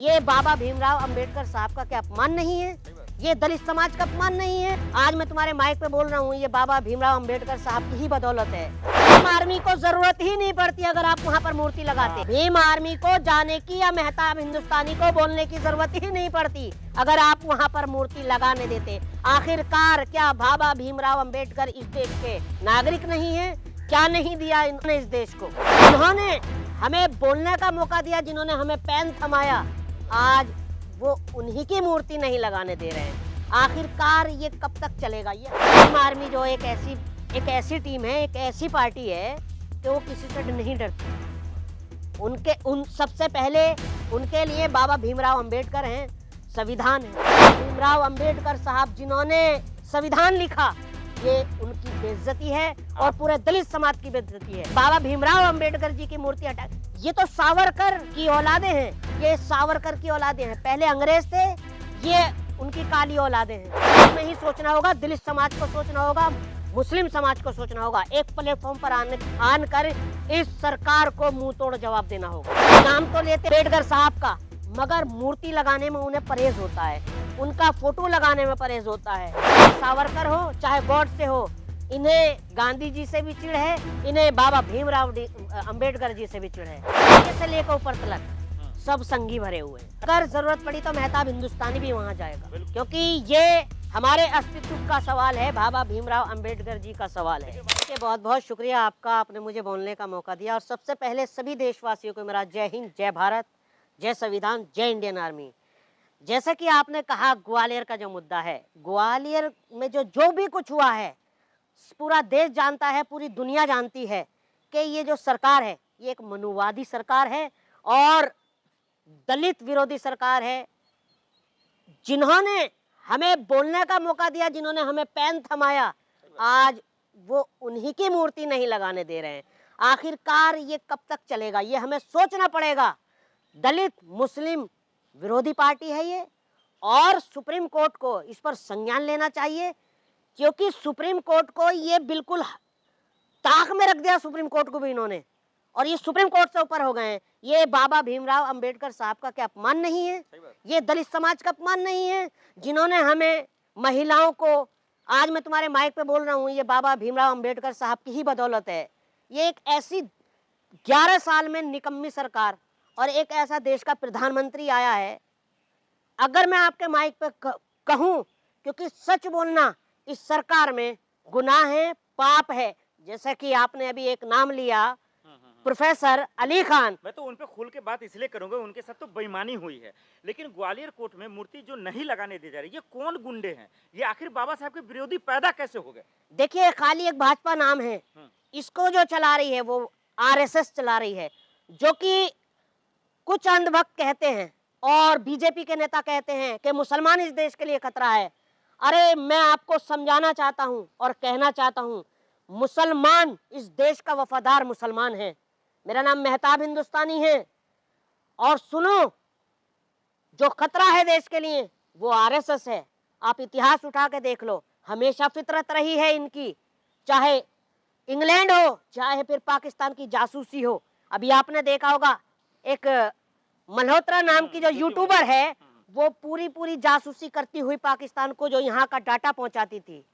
ये बाबा भीमराव अंबेडकर साहब का क्या अपमान नहीं है? ये दलित समाज का अपमान नहीं है? आज मैं तुम्हारे माइक पे बोल रहा हूँ, ये बाबा भीमराव अंबेडकर साहब की ही बदौलत है। भीम आर्मी को जरूरत ही नहीं पड़ती अगर आप वहाँ पर मूर्ति लगाते। भीम आर्मी को जाने की या मेहताब हिंदुस्तानी को बोलने की जरूरत ही नहीं पड़ती अगर आप वहाँ पर मूर्ति लगाने देते। आखिरकार क्या बाबा भीमराव अंबेडकर इस देश के नागरिक नहीं है? क्या नहीं दिया इन्होंने इस देश को? इन्होंने हमें बोलने का मौका दिया, जिन्होंने हमें पेन थमाया, आज वो उन्हीं की मूर्ति नहीं लगाने दे रहे हैं। आखिरकार ये कब तक चलेगा? ये भीम आर्मी जो एक ऐसी टीम है, एक ऐसी पार्टी है कि वो किसी से नहीं डरती। सबसे पहले उनके लिए बाबा भीमराव अंबेडकर हैं, संविधान है। भीमराव अंबेडकर साहब जिन्होंने संविधान लिखा, ये उनकी बेइज्जती है और पूरे दलित समाज की बेइज्जती है। बाबा भीमराव अंबेडकर जी की मूर्ति हटा, ये तो सावरकर की औलादे हैं, ये सावरकर की औलादे हैं। पहले अंग्रेज थे, ये उनकी काली औलादे हैं। नहीं सोचना होगा, दलित समाज को सोचना होगा, मुस्लिम समाज को सोचना होगा। एक प्लेटफॉर्म पर आन कर इस सरकार को मुंह तोड़ जवाब देना होगा। नाम तो लेते अंबेडकर साहब का, मगर मूर्ति लगाने में उन्हें परहेज होता है, उनका फोटो लगाने में परहेज होता है। सावरकर हो चाहे गॉडसे हो, इन्हें गांधी जी से भी चिढ़ है, इन्हें बाबा भीमराव अंबेडकर जी से भी चिढ़ है। नीचे से लेकर ऊपर तक सब संगी भरे हुए। अगर जरूरत पड़ी तो मेहताब हिंदुस्तानी भी वहां जाएगा, क्योंकि ये हमारे अस्तित्व का सवाल है, बाबा भीमराव अंबेडकर जी का सवाल है। बहुत बहुत शुक्रिया आपका, आपने मुझे बोलने का मौका दिया। और सबसे पहले सभी देशवासियों को मेरा जय हिंद, जय भारत, जय संविधान, जय इंडियन आर्मी। जैसा कि आपने कहा, ग्वालियर का जो मुद्दा है, ग्वालियर में जो भी कुछ हुआ है, पूरा देश जानता है, पूरी दुनिया जानती है कि ये जो सरकार है, ये एक मनुवादी सरकार है और दलित विरोधी सरकार है। जिन्होंने हमें बोलने का मौका दिया, जिन्होंने हमें पेन थमाया, आज वो उन्हीं की मूर्ति नहीं लगाने दे रहे हैं। आखिरकार ये कब तक चलेगा? ये हमें सोचना पड़ेगा। दलित मुस्लिम विरोधी पार्टी है ये, और सुप्रीम कोर्ट को इस पर संज्ञान लेना चाहिए, क्योंकि सुप्रीम कोर्ट को ये बिल्कुल ताक में रख दिया, सुप्रीम कोर्ट को भी इन्होंने, और ये सुप्रीम कोर्ट से ऊपर हो गए हैं। ये बाबा भीमराव अंबेडकर साहब का क्या अपमान नहीं है? ये दलित समाज का अपमान नहीं है, जिन्होंने हमें महिलाओं को, आज मैं तुम्हारे माइक पे बोल रहा हूँ, ये बाबा भीमराव अंबेडकर साहब की ही बदौलत है। ये एक ऐसी 11 साल में निकम्मी सरकार और एक ऐसा देश का प्रधानमंत्री आया है। अगर मैं आपके माइक पे कहूं, क्योंकि सच बोलना इस सरकार में गुनाह है, पाप है। जैसे कि आपने अभी एक नाम लिया, प्रोफेसर अली खान। मैं तो उन पे खुल के बात इसलिए करूंगा, उनके साथ तो बेईमानी हुई है, लेकिन ग्वालियर कोर्ट में मूर्ति जो नहीं लगाने दी जा रही, ये कौन गुंडे हैं? ये आखिर बाबा साहब के विरोधी पैदा कैसे हो गए? देखिए, खाली एक भाजपा नाम है, इसको जो चला रही है वो आरएसएस चला रही है, जो कि कुछ अंधभक्त कहते हैं और बीजेपी के नेता कहते हैं कि मुसलमान इस देश के लिए खतरा है। अरे, मैं आपको समझाना चाहता हूं और कहना चाहता हूं, मुसलमान इस देश का वफादार मुसलमान है। मेरा नाम मेहताब हिंदुस्तानी है, और सुनो, जो खतरा है देश के लिए वो आरएसएस है। आप इतिहास उठा के देख लो, हमेशा फितरत रही है इनकी, चाहे इंग्लैंड हो चाहे फिर पाकिस्तान की जासूसी हो। अभी आपने देखा होगा, एक मल्होत्रा नाम की जो यूट्यूबर है, वो पूरी जासूसी करती हुई पाकिस्तान को, जो यहाँ का डाटा पहुंचाती थी।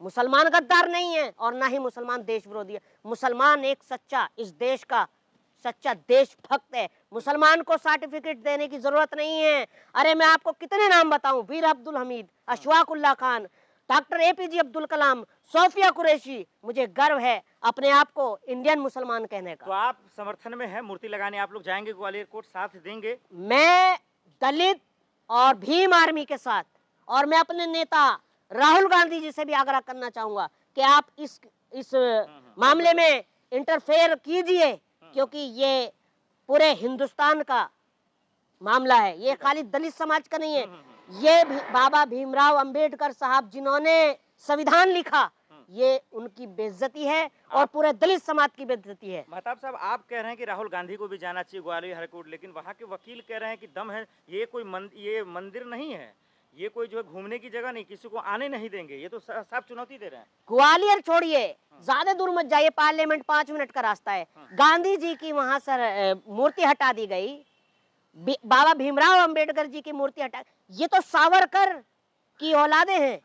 मुसलमान गद्दार नहीं है और ना ही मुसलमान देश विरोधी है। मुसलमान एक सच्चा, इस देश का सच्चा देशभक्त है। मुसलमान को सर्टिफिकेट देने की जरूरत नहीं है। अरे, मैं आपको कितने नाम बताऊं, वीर Abdul Hamid, Ashfaq Ullah Khan, doctor APJ Abdul Kalam, Sophia Qureshi. मुझे गर्व है अपने आप को इंडियन मुसलमान कहने का। तो आप समर्थन में है मूर्ति लगाने? आप लोग जाएंगे ग्वालियर कोर्ट, साथ देंगे? मैं दलित और भीम आर्मी के साथ, और मैं अपने नेता राहुल गांधी जी से भी आग्रह करना चाहूंगा कि आप इस मामले में इंटरफेयर कीजिए, क्योंकि ये पूरे हिंदुस्तान का मामला है, ये खाली दलित समाज का नहीं है। ये बाबा भीमराव अंबेडकर साहब जिन्होंने संविधान लिखा, ये उनकी बेइज्जती है और पूरे दलित समाज की बेइज्जती है। महताब साहब, आप कह रहे हैं कि राहुल गांधी को भी जाना चाहिए ग्वालियर हाईकोर्ट, लेकिन वहाँ के वकील कह रहे हैं कि दम है, ये कोई ये मंदिर नहीं है, ये कोई जो है घूमने की जगह नहीं, किसी को आने नहीं देंगे। ये तो साफ चुनौती दे रहे हैं। ग्वालियर छोड़िए, ज्यादा दूर मत जाइए, पार्लियामेंट 5 मिनट का रास्ता है। गांधी जी की वहां से मूर्ति हटा दी गई बाबा भीमराव अंबेडकर जी की मूर्ति हटा, ये तो सावरकर की औलादे हैं,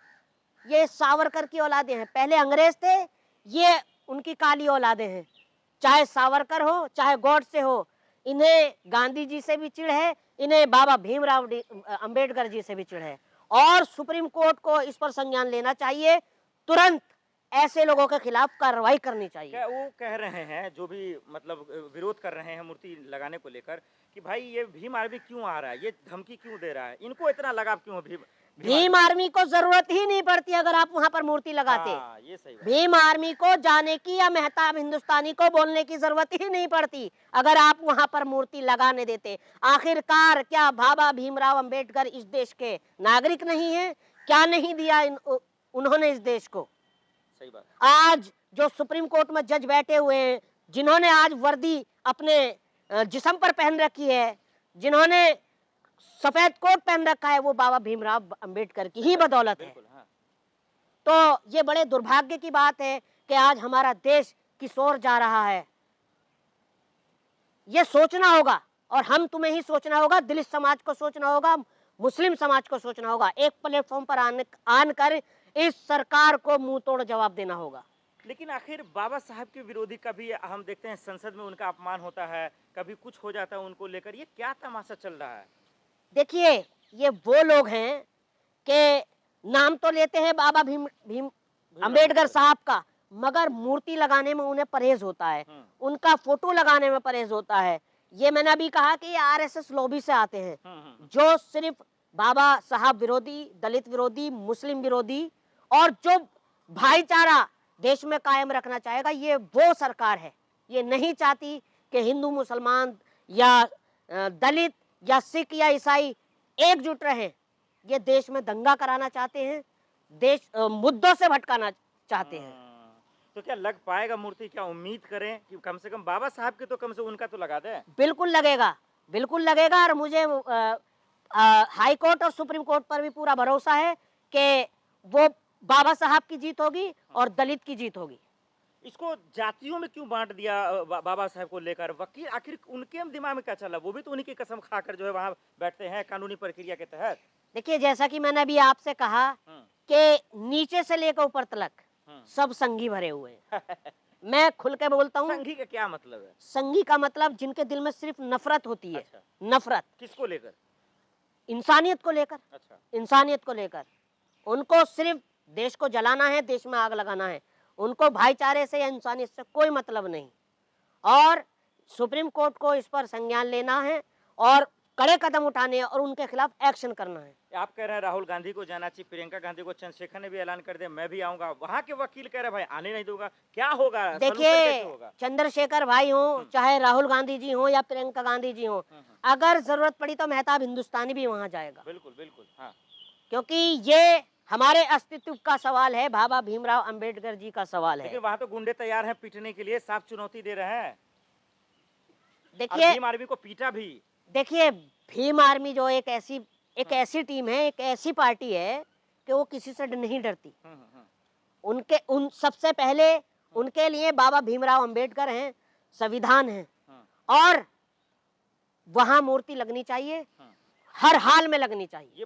ये सावरकर की औलादे हैं। पहले अंग्रेज थे, ये उनकी काली औलादे हैं। चाहे सावरकर हो चाहे गॉडसे हो, इन्हें गांधी जी से भी चिढ़ है, इन्हें बाबा भीमराव अंबेडकर जी से भी चिढ़ है। और सुप्रीम कोर्ट को इस पर संज्ञान लेना चाहिए, तुरंत ऐसे लोगों के खिलाफ कार्रवाई करनी चाहिए। क्या वो कह रहे हैं जो भी मतलब विरोध कर रहे हैं मूर्ति लगाने को लेकर कि भाई ये भीम आर्मी क्यों आ रहा है, ये धमकी क्यों दे रहा है, इनको इतना लगाव क्यों है भीम आर्मी को जरूरत ही नहीं पड़ती अगर आप वहां पर मूर्ति लगाते। हाँ, ये सही बात। भीम आर्मी को जाने की या मेहताब हिंदुस्तानी को बोलने की जरूरत ही नहीं पड़ती अगर आप वहां पर मूर्ति लगाने देते। आखिरकार क्या बाबा भीमराव अंबेडकर इस देश के नागरिक नहीं है? क्या नहीं दिया उन्होंने इस देश को? सही बात। आज जो सुप्रीम कोर्ट में जज बैठे हुए हैं, जिन्होंने आज वर्दी अपने जिस्म पर पहन रखी है, जिन्होंने सफेद कोट पहन रखा है, वो बाबा भीमराव अंबेडकर की ही बदौलत है। हाँ। तो ये बड़े दुर्भाग्य की बात है कि आज हमारा देश किस ओर जा रहा है। ये सोचना होगा, और हम तुम्हें ही सोचना होगा, दलित समाज को सोचना होगा, मुस्लिम समाज को सोचना होगा। एक प्लेटफॉर्म पर आनकर इस सरकार को मुंह तोड़ जवाब देना होगा। लेकिन आखिर बाबा साहब के विरोधी कभी हम देखते हैं संसद में उनका अपमान होता है, कभी कुछ हो जाता है उनको लेकर, ये क्या तमाशा चल रहा है? देखिए, ये वो लोग हैं कि नाम तो लेते हैं बाबा भीम अंबेडकर साहब का, मगर मूर्ति लगाने में उन्हें परहेज होता है, उनका फोटो लगाने में परहेज होता है। ये मैंने अभी कहा कि ये आरएसएस लॉबी से आते हैं, जो सिर्फ बाबा साहब विरोधी, दलित विरोधी, मुस्लिम विरोधी और जो भाईचारा देश में कायम रखना चाहेगा, ये वो सरकार है। ये नहीं चाहती कि हिंदू मुसलमान या दलित या सिख या ईसाई एकजुट रहे। ये देश में दंगा कराना चाहते हैं, देश मुद्दों से भटकाना चाहते हैं। तो क्या लग पाएगा मूर्ति? क्या उम्मीद करें कि कम से कम बाबा साहब के तो कम से उनका तो लगा दे? बिल्कुल लगेगा, बिल्कुल लगेगा। और मुझे हाई कोर्ट और सुप्रीम कोर्ट पर भी पूरा भरोसा है कि वो बाबा साहब की जीत होगी और दलित की जीत होगी। इसको जातियों में क्यों बांट दिया बाबा साहब को लेकर? वकील आखिर उनके दिमाग में क्या चला? वो भी तो उन्हीं की कसम खाकर जो है वहां बैठते हैं कानूनी प्रक्रिया के तहत। देखिए, जैसा कि मैंने अभी आपसे कहा कि नीचे से लेकर ऊपर तक सब संघी भरे हुए हैं। मैं खुल के बोलता हूँ। संघी का क्या मतलब है? संघी का मतलब जिनके दिल में सिर्फ नफरत होती है। अच्छा। नफरत किसको लेकर? इंसानियत को लेकर। अच्छा। इंसानियत को लेकर उनको सिर्फ देश को जलाना है, देश में आग लगाना है। उनको भाईचारे से या इंसानियत से कोई मतलब नहीं। और सुप्रीम कोर्ट को इस पर संज्ञान लेना है और कड़े कदम उठाने और उनके खिलाफ एक्शन करना है। आप कह रहे हैं राहुल गांधी को जाना चाहिए, प्रियंका गांधी को, चंद्रशेखर ने भी ऐलान कर दिया मैं भी आऊंगा। वहां के वकील कह रहे भाई आने नहीं दूंगा। क्या होगा? देखिए, चंद्रशेखर भाई हो, चाहे राहुल गांधी जी हो या प्रियंका गांधी जी हो, अगर जरूरत पड़ी तो मेहताब हिंदुस्तानी भी वहां जाएगा। बिल्कुल बिल्कुल। हाँ। क्योंकि ये हमारे अस्तित्व का सवाल है, बाबा भीमराव अंबेडकर जी का सवाल है। लेकिन वहां तो गुंडे तैयार हैं पीटने के लिए, साफ चुनौती दे रहे हैं। देखिए, भीम आर्मी को पीटा भी। देखिए, भीम आर्मी जो एक ऐसी टीम है, एक ऐसी पार्टी है कि वो किसी से नहीं डरती। उन सबसे पहले उनके लिए बाबा भीमराव अंबेडकर हैं, संविधान है, और वहां मूर्ति लगनी चाहिए, हर हाल में लगनी चाहिए।